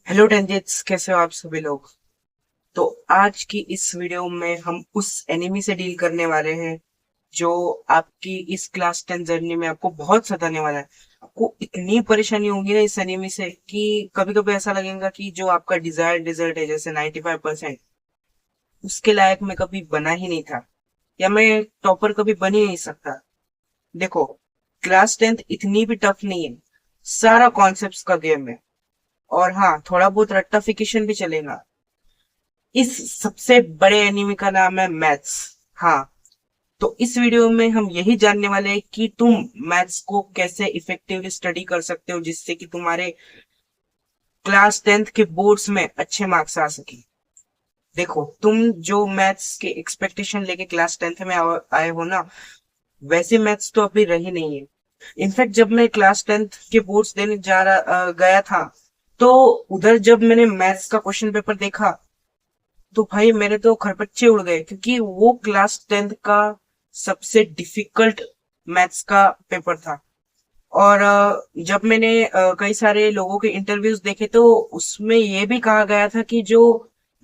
Hello टेंजिट्स, कैसे हो आप सभी लोग। तो आज की इस वीडियो में हम उस एनिमी से डील करने वाले हैं जो आपकी इस क्लास 10 जर्नी में आपको बहुत सताने वाला है। आपको इतनी परेशानी होगी ना इस एनिमी से कि कभी कभी ऐसा लगेगा कि जो आपका डिजायर्ड रिजल्ट है जैसे 95% उसके लायक मैं कभी बना ही नहीं था, या मैं टॉपर कभी बन ही नहीं सकता। देखो, क्लास 10 इतनी भी टफ नहीं है, सारा कॉन्सेप्ट्स का गेम है। और हाँ, थोड़ा बहुत रट्टाफिकेशन भी चलेगा। इस सबसे बड़े एनिमी का नाम है मैथ्स। हाँ, तो इस वीडियो में हम यही जानने वाले हैं कि तुम मैथ्स को कैसे इफेक्टिवली स्टडी कर सकते हो जिससे कि तुम्हारे क्लास 10th के बोर्ड्स में अच्छे मार्क्स आ सके। देखो, तुम जो मैथ्स के एक्सपेक्टेशन लेके क्लास 10th में आए हो ना, वैसे मैथ्स तो अभी रही नहीं है। इनफैक्ट जब मैं क्लास 10th के बोर्ड्स देने गया था, तो उधर जब मैंने मैथ्स का क्वेश्चन पेपर देखा तो भाई मेरे तो खरपच्चे उड़ गए, क्योंकि वो क्लास 10th का सबसे डिफिकल्ट मैथ्स का पेपर था। और जब मैंने कई सारे लोगों के इंटरव्यूज देखे तो उसमें ये भी कहा गया था कि जो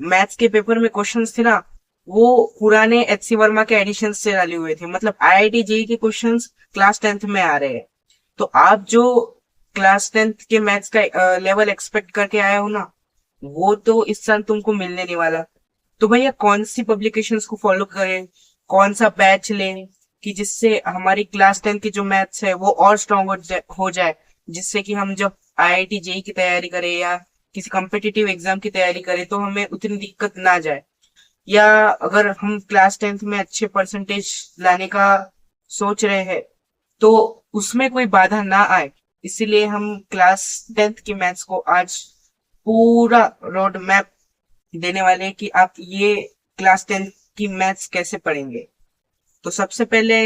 मैथ्स के पेपर में क्वेश्चंस थे ना, वो पुराने एच सी वर्मा के एडिशन से डाले हुए थे। मतलब आईआईटी जेई के क्वेश्चंस क्लास 10th में आ रहे हैं। तो आप जो क्लास 10th के मैथ्स का लेवल एक्सपेक्ट करके आए हो ना, वो तो इस साल तुमको मिलने नहीं वाला। तो भैया कौन सी पब्लिकेशंस को फॉलो करें, कौन सा बैच लें कि जिससे हमारी क्लास 10 की जो मैथ्स है वो और स्ट्रांग हो जाए, जिससे कि हम जब आईआईटी जेई की तैयारी करें या किसी कम्पिटिटिव एग्जाम की तैयारी करें तो हमें उतनी दिक्कत ना जाए। या अगर हम क्लास 10th में अच्छे परसेंटेज लाने का सोच रहे हैं तो उसमें कोई बाधा ना आए, इसीलिए हम क्लास 10th की मैथ्स को आज पूरा रोड मैप देने वाले हैं कि आप ये क्लास 10 की मैथ्स कैसे पढ़ेंगे। तो सबसे पहले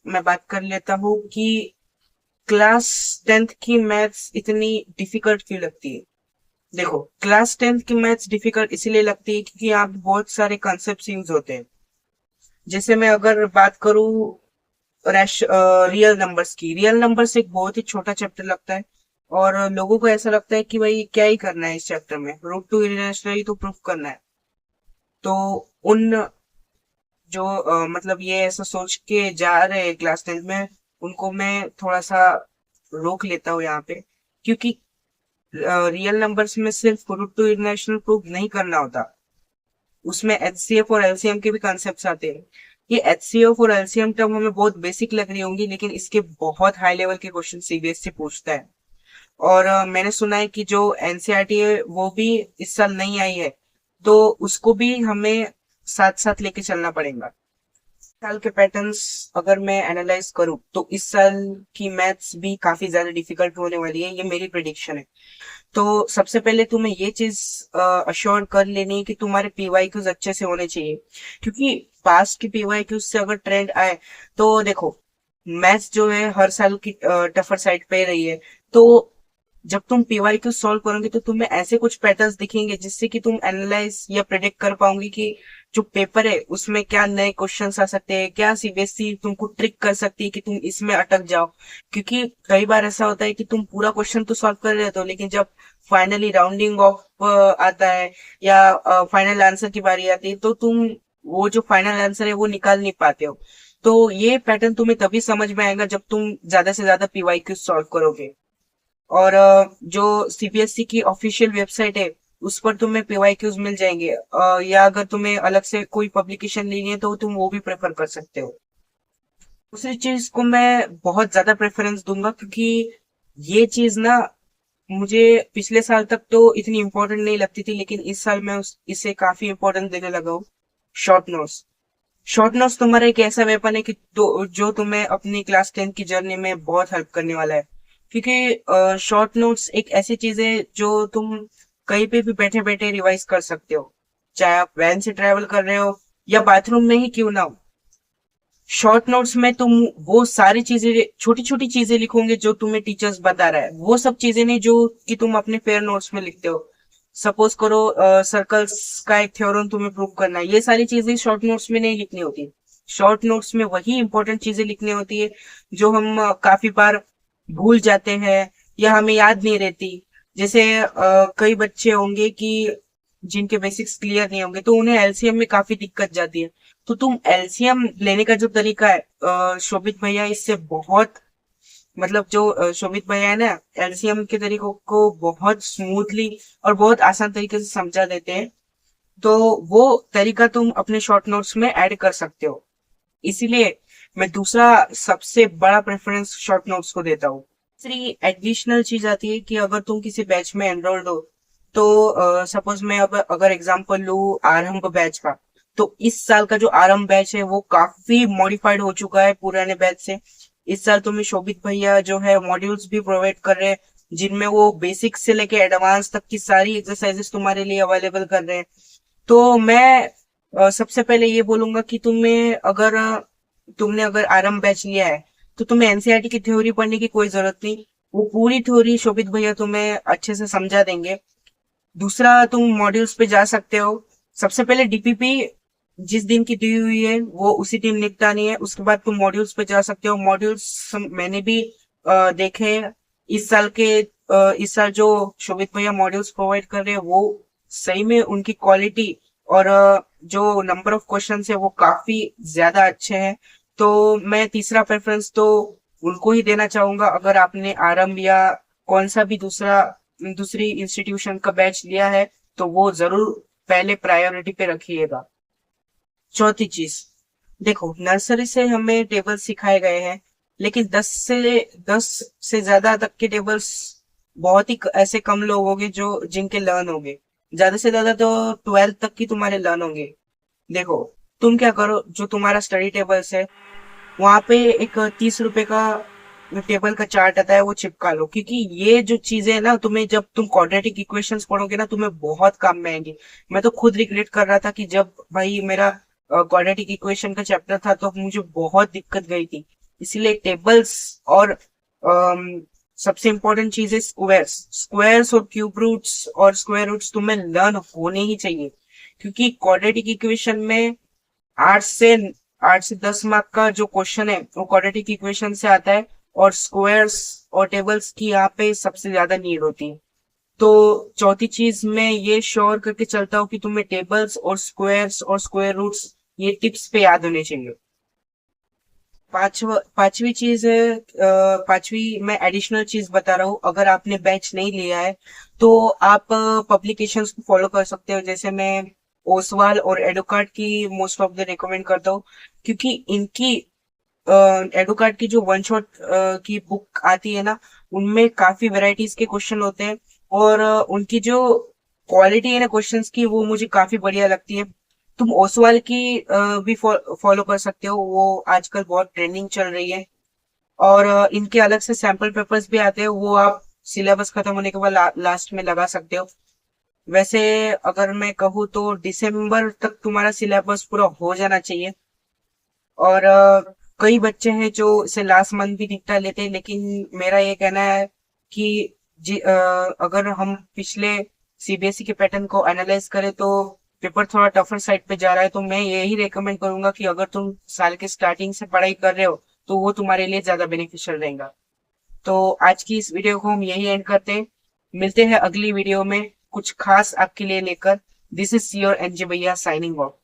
मैं बात कर लेता हूँ कि क्लास 10th की मैथ्स इतनी डिफिकल्ट क्यों लगती है। देखो, क्लास 10th की मैथ्स डिफिकल्ट इसीलिए लगती है क्योंकि यहाँ पे बहुत सारे कॉन्सेप्ट्स यूज होते हैं। जैसे मैं अगर बात करूँ रियल नंबर्स की, रियल नंबर्स एक बहुत ही छोटा चैप्टर लगता है। और लोगों को ऐसा लगता है कि भाई क्या ही करना है इस चैप्टर में, रूट टू इरेशनरी तो प्रूफ करना है। तो उन जो मतलब ये ऐसा सोच के जा रहे हैं क्लास 10 में, उनको मैं थोड़ा सा रोक लेता हूँ यहाँ पे। क्योंकि रियल नंबर्स में सिर्फ रूट टू इंटरनेशनल प्रूफ नहीं करना होता, उसमें एचसीएफ और एलसीएम के भी कॉन्सेप्ट्स आते हैं। ये एचसीएफ और एलसीएम टर्म हमें बहुत बेसिक लग रही होंगी, लेकिन इसके बहुत हाई लेवल के क्वेश्चन सीबीएसई पूछता है। और मैंने सुना है कि जो एनसीईआरटी है वो भी इस साल नहीं आई है, तो उसको भी हमें साथ साथ लेके चलना पड़ेगा। साल के पैटर्न्स अगर मैं एनालाइज करूं तो इस साल की मैथ्स भी काफी ज्यादा डिफिकल्ट होने वाली है, ये मेरी प्रिडिक्शन है। तो सबसे पहले तुम्हें ये चीज अश्योर कर लेनी है कि तुम्हारे पीवाईक्यूज अच्छे से होने चाहिए। क्योंकि पास्ट के पीवाईक्यूज से अगर ट्रेंड आए तो देखो, मैथ्स जो है हर साल की टफर साइड पे रही है। तो जब तुम पीवाईक्यू सॉल्व करोगे तो तुम्हें ऐसे कुछ पैटर्न्स दिखेंगे जिससे कि तुम एनालाइज या प्रेडिक्ट कर पाओगे कि जो पेपर है उसमें क्या नए क्वेश्चंस आ सकते हैं, क्या सीबीएसई तुमको ट्रिक कर सकती है कि तुम इसमें अटक जाओ। क्योंकि कई बार ऐसा होता है कि तुम पूरा क्वेश्चन तो सॉल्व कर रहे हो, लेकिन जब फाइनली राउंडिंग ऑफ आता है या फाइनल आंसर की बारी आती है तो तुम वो जो फाइनल आंसर है वो निकाल नहीं पाते हो। तो ये पैटर्न तुम्हें तभी समझ में आएगा जब तुम ज्यादा से ज्यादा पीवाईक्यू सॉल्व करोगे। और जो सीबीएसई की ऑफिशियल वेबसाइट है उस पर तुम्हें पीवाईक्यूज मिल जाएंगे, या अगर तुम्हें अलग से कोई पब्लिकेशन लेनी है तो तुम वो भी प्रेफर कर सकते हो। दूसरी चीज को मैं बहुत ज्यादा प्रेफरेंस दूंगा, क्योंकि ये चीज ना मुझे पिछले साल तक तो इतनी इम्पोर्टेंट नहीं लगती थी, लेकिन इस साल मैं इसे काफी इम्पोर्टेंस देने लगा हूँ। Short notes. शॉर्ट नोट्स तुम्हारा एक ऐसा वेपन है कि जो तुम्हें अपनी क्लास 10 की जर्नी में बहुत हेल्प करने वाला है। क्योंकि शॉर्ट नोट्स एक ऐसी चीज है जो तुम कहीं पे भी बैठे बैठे रिवाइज कर सकते हो, चाहे आप वैन से ट्रेवल कर रहे हो या बाथरूम में ही क्यों ना हो। शॉर्ट नोट्स में तुम वो सारी चीजें, छोटी छोटी चीजें लिखोगे जो तुम्हें टीचर्स बता रहा है, वो सब चीजें नहीं जो कि तुम अपने फेयर नोट्स में लिखते हो। सपोज करो सर्कल्स का एक थ्योरम तुम्हें प्रूव करना है, ये सारी चीजें शॉर्ट नोट्स में नहीं लिखनी होती। शॉर्ट नोट्स में वही इंपॉर्टेंट चीजें लिखनी होती है जो हम काफी बार भूल जाते हैं या हमें याद नहीं रहती। जैसे कई बच्चे होंगे कि जिनके बेसिक्स क्लियर नहीं होंगे तो उन्हें एलसीएम में काफी दिक्कत जाती है। तो तुम एलसीएम लेने का जो तरीका है, शोभित भैया इससे बहुत, मतलब जो शोभित भैया है ना, एलसीएम के तरीकों को बहुत स्मूथली और बहुत आसान तरीके से समझा देते हैं। तो वो तरीका तुम अपने शॉर्ट नोट्स में ऐड कर सकते हो। इसीलिए मैं दूसरा सबसे बड़ा प्रेफरेंस शॉर्ट नोट्स को देता हूँ। तीसरी एडिशनल चीज आती है कि अगर तुम किसी बैच में एनरोल्ड हो, तो सपोज मैं अब अगर एग्जांपल लूँ आरंभ बैच का, तो इस साल का जो आरंभ बैच है वो काफी मॉडिफाइड हो चुका है पुराने बैच से। इस साल तुम्हें शोभित भैया जो है मॉड्यूल्स भी प्रोवाइड कर रहे हैं, जिनमें वो बेसिक से लेके एडवांस तक की सारी एक्सरसाइजेस तुम्हारे लिए अवेलेबल कर रहे हैं। तो मैं सबसे पहले ये बोलूंगा कि तुमने अगर आरंभ बैच लिया है तो तुम्हें एनसीईआरटी की थ्योरी पढ़ने की कोई जरूरत नहीं। वो पूरी थ्योरी शोभित भैया तुम्हें अच्छे से समझा देंगे। दूसरा, तुम मॉड्यूल्स पे जा सकते हो। सबसे पहले डीपीपी जिस दिन की दी हुई है वो उसी दिन निपटानी है। उसके बाद तुम मॉड्यूल्स पे जा सकते हो। मॉड्यूल्स मैंने भी देखे हैं। इस साल जो शोभित भैया मॉड्यूल्स प्रोवाइड कर रहे हैं वो सही में उनकी क्वालिटी और जो नंबर ऑफ क्वेश्चन है वो काफी ज्यादा अच्छे हैं। तो मैं तीसरा प्रेफरेंस तो उनको ही देना चाहूंगा। अगर आपने आरंभ या कौन सा भी दूसरी इंस्टीट्यूशन का बैच लिया है तो वो जरूर पहले प्रायोरिटी पे रखिएगा। चौथी चीज, देखो नर्सरी से हमें टेबल सिखाए गए हैं, लेकिन 10 से ज्यादा तक के टेबल्स बहुत ही ऐसे कम लोग होंगे जो जिनके लर्न होंगे। ज्यादा से ज्यादा तो 12th तक की तुम्हारे लर्न होंगे। देखो, तुम क्या करो, जो तुम्हारा स्टडी टेबल्स है वहां पे एक 30 रुपए का टेबल का चार्ट आता है वो चिपका लो, क्योंकि ये जो चीजें है ना, तुम्हें जब तुम क्वाड्रेटिक इक्वेशंस पढ़ोगे ना तुम्हें बहुत काम में आएंगी। मैं तो खुद रिग्रेट कर रहा था कि जब भाई मेरा क्वाड्रेटिक इक्वेशन का चैप्टर था तो मुझे बहुत दिक्कत गई थी। इसीलिए टेबल्स और सबसे इंपॉर्टेंट चीज है स्क्वायर्स। स्क्वायर्स और क्यूब रूट्स और स्क्वायर रूट्स तुम्हें लर्न होने ही चाहिए, क्योंकि क्वाड्रेटिक इक्वेशन में 8 से 10 मार्क का जो क्वेश्चन है वो क्वाड्रेटिक इक्वेशन से आता है, और स्क्वायर्स और टेबल्स की यहाँ पे सबसे ज्यादा नीड होती है। तो चौथी चीज मैं ये श्योर करके चलता हूँ कि तुम्हें टेबल्स और स्क्वायर रूट्स ये टिप्स पे याद होने चाहिए। पांचवी चीज है, पांचवी मैं एडिशनल चीज बता रहा हूँ। अगर आपने बैच नहीं लिया है तो आप पब्लिकेशंस को फॉलो कर सकते हो। जैसे मैं ओसवाल और एडोकार्ड की मोस्ट ऑफ द रिकमेंड करता हूँ, क्योंकि इनकी एडोकार्ड की जो वन शॉट की बुक आती है ना, उनमें काफी वैरायटीज के क्वेश्चन होते हैं, और उनकी जो क्वालिटी है ना क्वेश्चंस की वो मुझे काफी बढ़िया लगती है। तुम ओसवाल की भी फॉलो कर सकते हो, वो आजकल बहुत ट्रेंडिंग चल रही है। और इनके अलग से सैंपल पेपर्स भी आते हैं, वो आप सिलेबस खत्म होने के बाद लास्ट में लगा सकते हो। वैसे अगर मैं कहूँ तो दिसंबर तक तुम्हारा सिलेबस पूरा हो जाना चाहिए। और कई बच्चे हैं जो इसे लास्ट मंथ भी निपटा लेते हैं, लेकिन मेरा ये कहना है कि अगर हम पिछले सीबीएसई के पैटर्न को एनालाइज करें तो पेपर थोड़ा टफर साइड पे जा रहा है। तो मैं यही रेकमेंड करूंगा कि अगर तुम साल के स्टार्टिंग से पढ़ाई कर रहे हो तो वो तुम्हारे लिए ज्यादा बेनिफिशियल रहेगा। तो आज की इस वीडियो को हम यही एंड करते हैं। मिलते हैं अगली वीडियो में कुछ खास आपके लिए लेकर। दिस इज योर एनजे भैया साइनिंग ऑफ।